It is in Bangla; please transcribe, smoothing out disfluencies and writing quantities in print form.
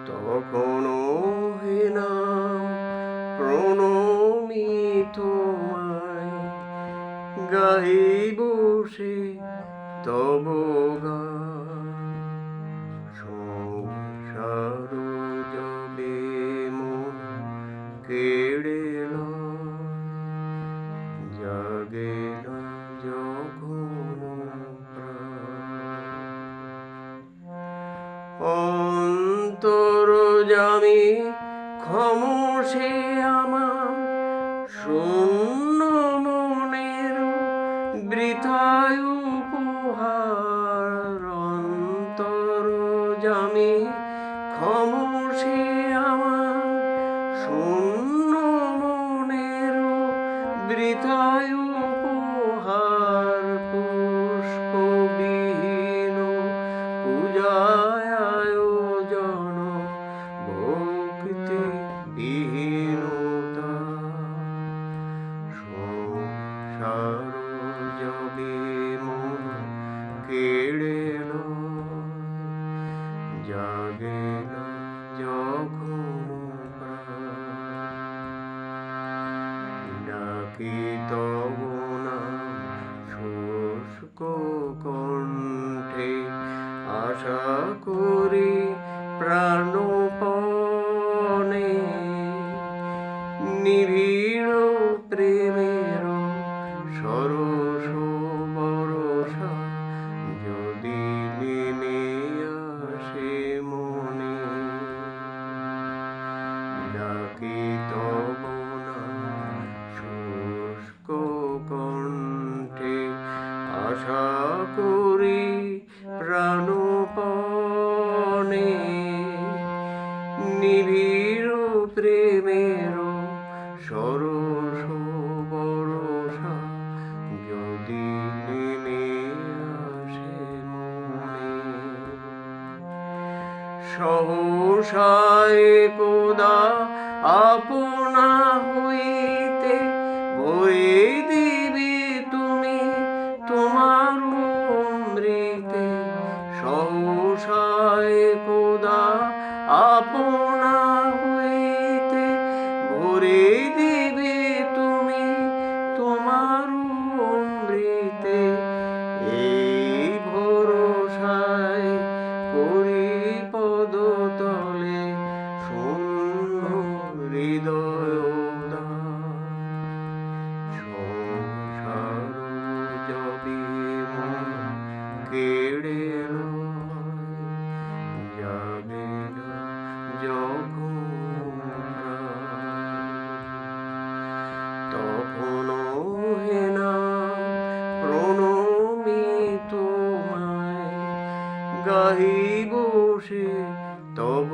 তখনো হে নাম প্রণমি তোমায়, গাইব সে তব গান। সংসার জবে মন কেড়ে লয়, জাগে না যখন অন্তর্যামী ক্ষমসে আমার শূন্য মনের বৃথায় উপহার। অন্তর্যামী ক্ষমসে আমার শূন্য মনের বৃথায় উপহার। পুষ্পবিহীন পূজায় আয়োজন, ভক্তি বিহীনতা। সংসার জবে মন কেড়ে লয়, জাগে না যখন ডাকি তব নাম শুষ্ক কণ্ঠে, আশা করি প্রাণপণে। নিবিড় প্রেমের সরস বরষা যদি নেমে আসে মনে, ডাকি তব নাম শুষ্ক কণ্ঠে, আশা করি প্রাণপণে। নিবিড় প্রেমের সরস বরষা যদি নেমে আসে মনে। সহসায় কোদা আপনা হইতে ভরে দিবে তুমি তোমার অমৃতে। সহসায় কোদা আপনা হইতে ভরে দিবে তুমি তোমার অমৃতে। এই ভরসায় করি পদতলে শূন্য হৃদয় দান। সংসার জবে মন কেড়ে লয়, জাগে না যখন তখনো হে নাম প্রণমি তোমায়, গাইব সে তব